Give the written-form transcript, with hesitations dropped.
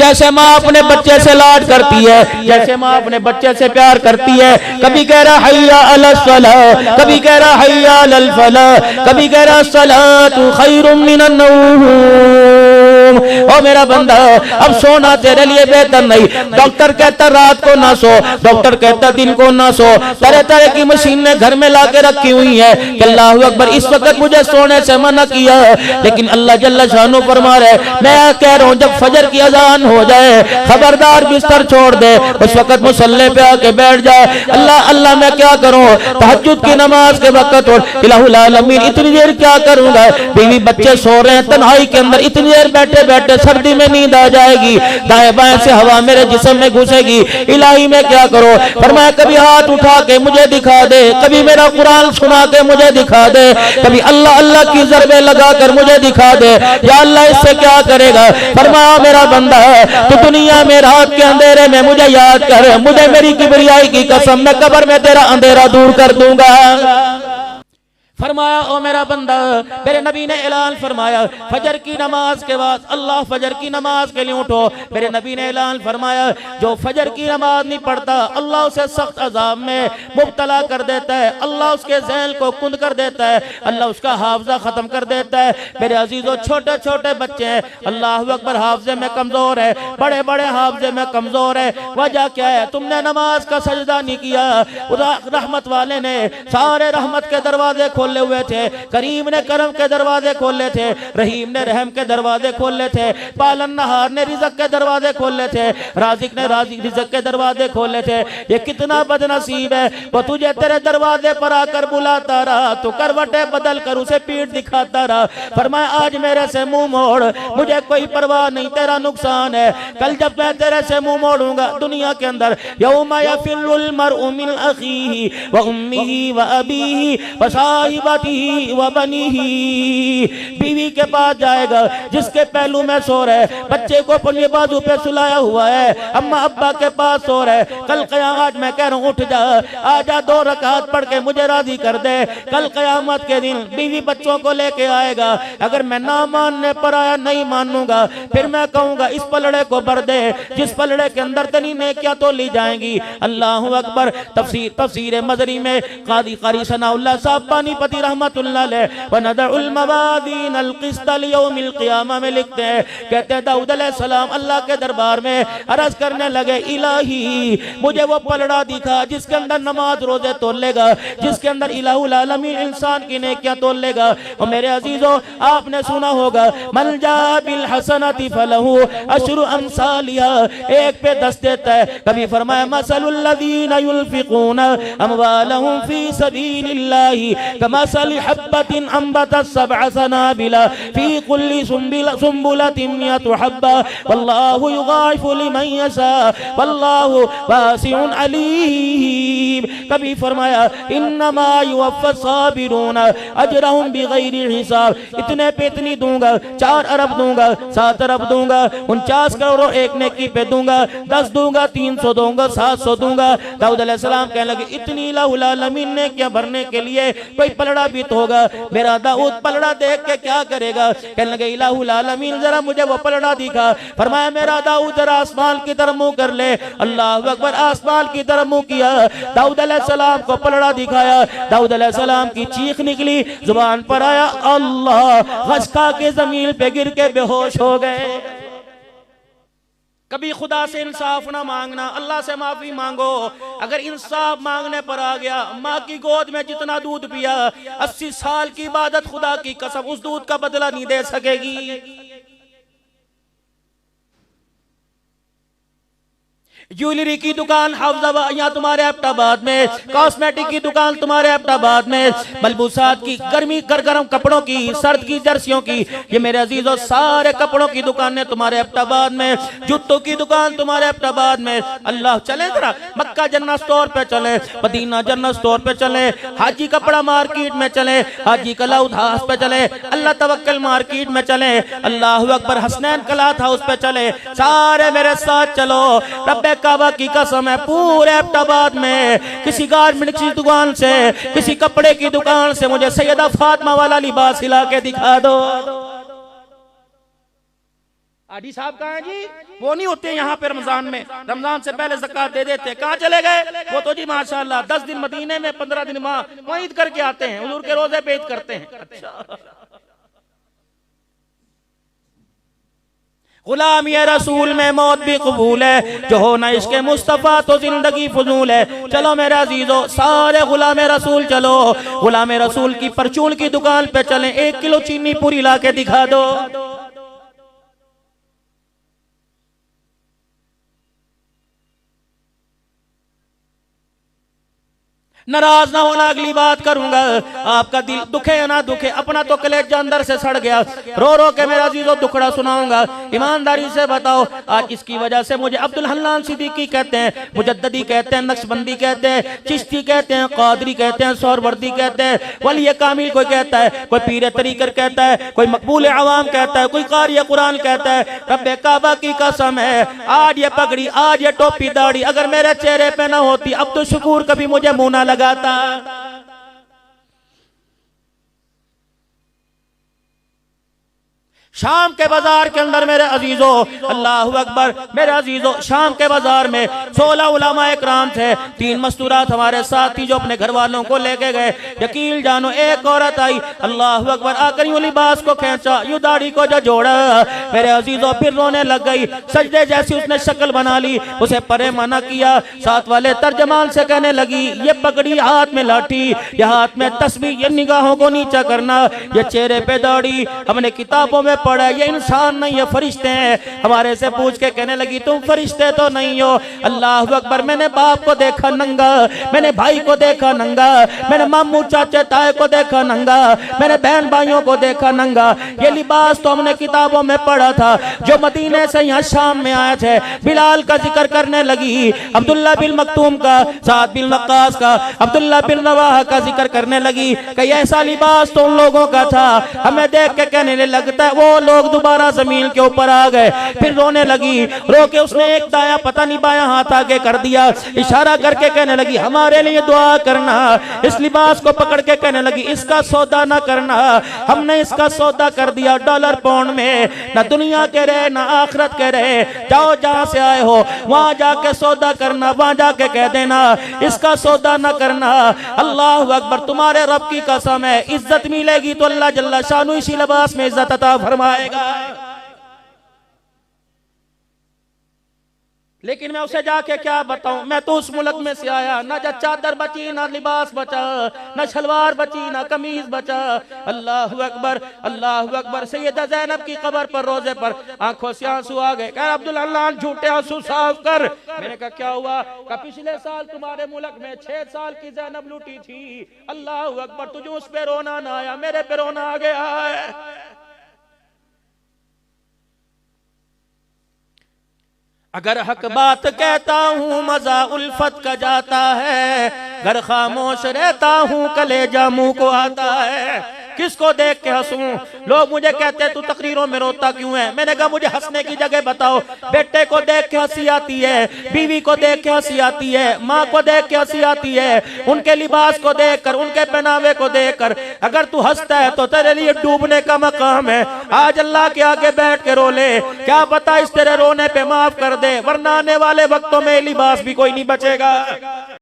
जैसे माँ अपने बच्चे से लाड करती है, जैसे माँ अपने बच्चे से प्यार करती है, कभी कह रहा हैया अलस सलाह, कभी कह रहा हैया अलल फलाह, कभी कह रहा सलातु खैरुम मिनन नौम। ओ मेरा बंदा, अब सोना तेरे लिए बेहतर नहीं। डॉक्टर कहता रात को ना सो, डॉक्टर कहता दिन को ना सो, तरह तरह की मशीनें घर में लाके रखी हुई है कि अल्लाह अकबर इस वक्त मुझे सोने से मना किया, लेकिन अल्लाह जल्ल शानो फरमा रहे मैं कह रहा हूँ जब फजर की अजान हो जाए खबरदार बिस्तर छोड़ दे, उस वक्त मुसल्ले पे आके बैठ जाए। अल्लाह अल्लाह मैं क्या करूँ, तहज्जुद की नमाज के वक्त और इलाहुल आलमीन इतनी देर क्या करूंगा, बीवी बच्चे सो रहे हैं तन्हाई के अंदर, इतनी देर बैठे बैठे सर्दी में नींद आ जाएगी, दाएं बाएं से हवा मेरे जिस्म में घुसेगी, इलाही मैं क्या करूं। फरमाया कभी हाथ उठा के मुझे दिखा दे, कभी मेरा कुरान सुना के मुझे दिखा दे, कभी अल्लाह अल्लाह की ज़रबे लगा कर मुझे दिखा दे, या अल्लाह इससे क्या करेगा। फरमाया मेरा बंदा तो दुनिया में रात के अंधेरे में मुझे याद कर, मुझे मेरी किबरियाई की कसम मैं कब्र में तेरा अंधेरा दूर कर दूंगा। फरमाया ओ मेरा बंदा, मेरे नबी ने ऐलान फरमाया फजर की नमाज के बाद अल्लाह फजर की नमाज के लिए उठो। मेरे नबी ने ऐलान फरमाया जो फजर की नमाज नहीं पढ़ता अल्लाह उसे सख्त अजाब में मुब्तला कर देता है, अल्लाह उसके ज़हन को कुंद कर देता है, अल्लाह उसका हाफजा खत्म कर देता है। मेरे अजीजों छोटे छोटे बच्चे हैं अल्लाह अकबर हाफजे में कमजोर है, बड़े बड़े हाफजे में कमजोर है। वजह क्या है, तुमने नमाज का सजदा नहीं किया। रहमत वाले ने सारे रहमत के दरवाजे खोले हुए थे, करीम ने करम के दरवाजे खोले थे, रहीम ने रहम के दरवाजे खोले थे, पालन नहार ने रिज़्क़ के दरवाजे खोले थे, राज़िक ने रिज़्क़ के दरवाजे खोले थे। ये कितना बदनसीब है, वो तुझे तेरे दरवाजे पर आकर बुलाता रहा, तो करवटे बदल कर उसे पीठ दिखाता रहा। फरमाया आज मेरे से मुंह मोड़, मुझे कोई परवाह नहीं, तेरा नुकसान है। कल जब मैं तेरे से मुंह मोड़ूंगा दुनिया के अंदर यौमा यफिरुल मरउ मिन अखीही व उम्मिही व अबीही व साहिबतिही व बनीही, बीवी के पास जाएगा जिसके पहलू में सो रहे, बच्चे को अपने बाजू पे सुलाया हुआ है, अम्मा अब्बा के पास सो रहे। कल क़यामत मैं कह रहा हूँ उठ जा, आजा 2 रकात पढ़ के मुझे राजी कर दे। कल क़यामत के दिन बीवी बच्चों को लेके आएगा, अगर मैं ना मानने पर आया नहीं मानूंगा, फिर मैं कहूंगा इस पलड़े को भर दे जिस पलड़े के अंदर तनी नेकियां तो ली जाएंगी। अल्लाह अकबर। तफसीर मजरी में क़ारी सनाउल्लाह साहब पानीपति रहमतुल्लाह अलैह व नदउल मवाज़ीन अल क़िस्त लियौमिल क़ियामा में लिखते हैं, कहते हैं दाऊद अलैहिस्सलाम अल्लाह के दरबार में अर्ज करने लगे इलाही मुझे वो पलड़ा दिखा जिसके अंदर नमाज रोजे तोलेगा, जिसके अंदर इलाहुल आलमीन इंसान की नेकियां तोलेगा। और मेरे अजीजों आपने सुना होगा मन जा बिल हसनति फलहु अशरु अमसालिहा, एक पे 10 देता है। कभी फरमाया मसलुल लज़ीना युनफ़िक़ूना अमवालहुम फ़ी सबीलिल्लाहि कमसलि हब्बतिन अंबतत सबअ सनाबिला फ़ी कुल्ली सुंबुलतिन मिअतु हब्बा वल्लाहु युग़ाइफ़ु लिमन यशा वल्लाहु वासिउन अलीम। कभी फरमाया इन्नमा युवफ़्फ़ा साबिरूना अजरहुम बिग़ैरि हिसाब, इतने पे इतनी दूंगा, 4 अरब दूंगा, 7 अरब दूंगा, 49 करोड़ एक नेकी पे दूंगा, 10 दूंगा, 300 दूंगा, 700 दूंगा। दाऊद अलैहिस्सलाम कहने लगे इतनी इलाहुल आलमीन ने क्या भरने के लिए कोई पलड़ा भी तो होगा। मेरा दाऊद पलड़ा देख के क्या करेगा, कहने लगे इलाहुल आलमीन जरा मुझे वो पलड़ा दिखा। फरमाया मेरा दाऊद जरा आसमान की तरफ मुंह कर ले। अल्लाह अकबर। आसमान की तरफ मुंह किया, दाऊद अलैहिस्सलाम को पलड़ा दिखाया, दाऊद अलैहिस्सलाम की चीख निकली, जुबान पर आया अल्लाह, खसका के जमीन पे गिर के बेहोश हो गए। कभी खुदा से इंसाफ ना मांगना, अल्लाह से माफी मांगो। अगर इंसाफ मांगने पर आ गया, माँ की गोद में जितना दूध पिया 80 साल की इबादत खुदा की कसम उस दूध का बदला नहीं दे सकेगी। ज्वेलरी की दुकान हाफजाबाद यहाँ तुम्हारे एबटाबाद में, कॉस्मेटिक की दुकान तुम्हारे एबटाबाद में, मलबूसात की गर्मी गरम कपड़ों की, सर्द की जर्सियों की, ये मेरे अजीजों सारे कपड़ों की दुकानें तुम्हारे एबटाबाद में, जूतों की दुकान तुम्हारे एबटाबाद में। अल्लाह चले जरा मक्का जन्नत स्टोर पे चले, मदीना जन्नत स्टोर पे चले, हाजी कपड़ा मार्केट में चले, हाजी कलाउद हाउस पे चले, अल्लाह तवक्कल मार्केट में चले, अल्लाह अकबर हसनैन कलात हाउस पे चले, सारे मेरे साथ चलो। रब्बे काबा की कसम है पूरे एबटाबाद में किसी गारमेंट की दुकान से, किसी कपड़े की दुकान से मुझे सैयदा फातिमा वाला लिबास हिला के दिखा दो। आडी साहब कहाँ हैं जी? वो नहीं होते यहाँ पे रमजान में, रमजान से पहले ज़कात दे देते। कहाँ चले गए? वो तो जी माशाल्लाह 10 दिन मदीने में, 15 दिन वहाँ ईद करके आते हैं, हुजूर के रोजे पे ईद करते हैं। अच्छा, गुलाम ये रसूल में मौत भी कबूल है, जो हो ना इसके मुस्तफ़ा तो जिंदगी फजूल है। चलो मेरे अजीजों, सारे गुलाम रसूल चलो, गुलाम रसूल की परचून की दुकान पे चलें, 1 किलो चीनी पूरी ला के दिखा दो। नाराज ना होना, अगली बात करूंगा। आपका दिल दुखे या ना दुखे, अपना तो कलेजा अंदर से सड़ गया, रो रो के मेरा अजीजों दुखड़ा सुनाऊंगा। ईमानदारी से बताओ, आज इसकी वजह से मुझे अब्दुल हन्नान सिद्दीकी कहते हैं, मुजद्ददी कहते हैं, नक्शबंदी कहते हैं, चिश्ती कहते हैं, कादरी कहते हैं, सोहरवर्दी कहते हैं, वली कामिल कोई कहता है, कोई पीर तरीकर कहता है, कोई मकबूल अवाम कहता है, कोई कारी कुरान कहता है। रब्बे काबा की कसम है, आज ये पगड़ी, आज ये टोपी दाढ़ी अगर मेरे चेहरे पे ना होती, अब तो शुक्र कभी मुझे मुंह ना लगाता। शाम के बाजार के अंदर मेरे अजीजों, अल्लाहु अकबर, मेरे अजीजों, शाम के बाजार में 16 उलमाए इकराम थे, 3 मस्तूरात हमारे साथ थी जो अपने घर वालों को लेके गए। यकीन जानो, एक औरत आई, अल्लाहु अकबर, आकर यूं लिबास को खींचा, यूं दाढ़ी को जो जोड़ा, मेरे अजीजों फिर रोने लग गई। सजदे जैसी उसने शक्ल बना ली, उसे परे मना किया। साथ वाले तर्जमान से कहने लगी, ये पगड़ी, हाथ में लाठी, ये हाथ में तस्बीह, ये निगाहों को नीचा करना, ये चेहरे पे दाढ़ी, हमने किताबों में पड़ा, ये इंसान नहीं, ये फरिश्ते हैं। हमारे से पूछ के कहने लगी, तुम फरिश्ते तो नहीं हो। अल्लाह अकबर, मैंने बाप को देखा नंगा, मैंने भाई को देखा नंगा, मैंने मामू चाचे ताए को देखा नंगा, मैंने बहन भाइयों को देखा नंगा। ये लिबास तो हमने किताबों में पढ़ा था। जो मदीने से यहाँ शाम में आए थे, बिलाल का जिक्र करने लगी, अब्दुल्ला बिन मक्तूम का, साद बिन वक्कास का, अब्दुल्ला बिन रवाहा का जिक्र करने लगी कि ऐसा लिबास तो उन लोगों का था। हमें देख के कहने लगता है, वो लोग दोबारा जमीन के ऊपर आ गए। फिर रोने लगी, रो के उसने एक दाया पता नहीं बाया हाथ आगे कर दिया, इशारा करके कहने लगी, हमारे लिए दुआ करना। इस लिबास को पकड़ के कहने लगी, इसका सौदा ना करना, हमने इसका सौदा कर दिया डॉलर पाउंड में, ना दुनिया के रहे ना आखिरत के रहे। जाओ जहां से आए हो वहां जाके सौदा करना, वहां जाके कह देना इसका सौदा ना करना। अल्लाह अकबर, तुम्हारे रब की कसम है, इज्जत मिलेगी तो अल्लाह जल्ला शानु इसी लिबास में इज्जत अता फरमाएगा। लेकिन मैं उसे जाके क्या बताऊं, मैं तो उस मुल्क में से आया, ना चादर बची, ना लिबास बचा, ना शलवार बची, ना कमीज बचा। अल्लाह अकबर, अल्लाह अकबर। सैयदा ज़ैनब की कब्र पर रोजे पर आंखों से आंसू आ गए। कह अब्दुल अल्लाह, झूठे आंसू साफ कर। मैंने कहा क्या हुआ? कहा पिछले साल तुम्हारे मुल्क में 6 साल की ज़ैनब लूटी थी। अल्लाह अकबर, तुझे उस पे रोना ना आया, मेरे पे रोना आ गया है। अगर हक बात कहता हूँ मजा उल्फत का जाता है, घर खामोश रहता हूँ कलेजा मुंह को आता है। किसको देख के हंसूं? लोग मुझे कहते हैं तू तकरीरों में रोता क्यों है? मैंने कहा मुझे हंसने की जगह बताओ। बेटे को देख के हंसी आती है, बीवी को देख के हंसी आती है, माँ को देख के हंसी आती है, उनके लिबास को देखकर, उनके पहनावे को देखकर। अगर तू हंसता है तो तेरे लिए डूबने का मकाम है। आज अल्लाह के आगे बैठ के रो ले, क्या पता इस तेरे रोने पे माफ कर दे, वरना आने वाले वक्तों में लिबास भी कोई नहीं बचेगा।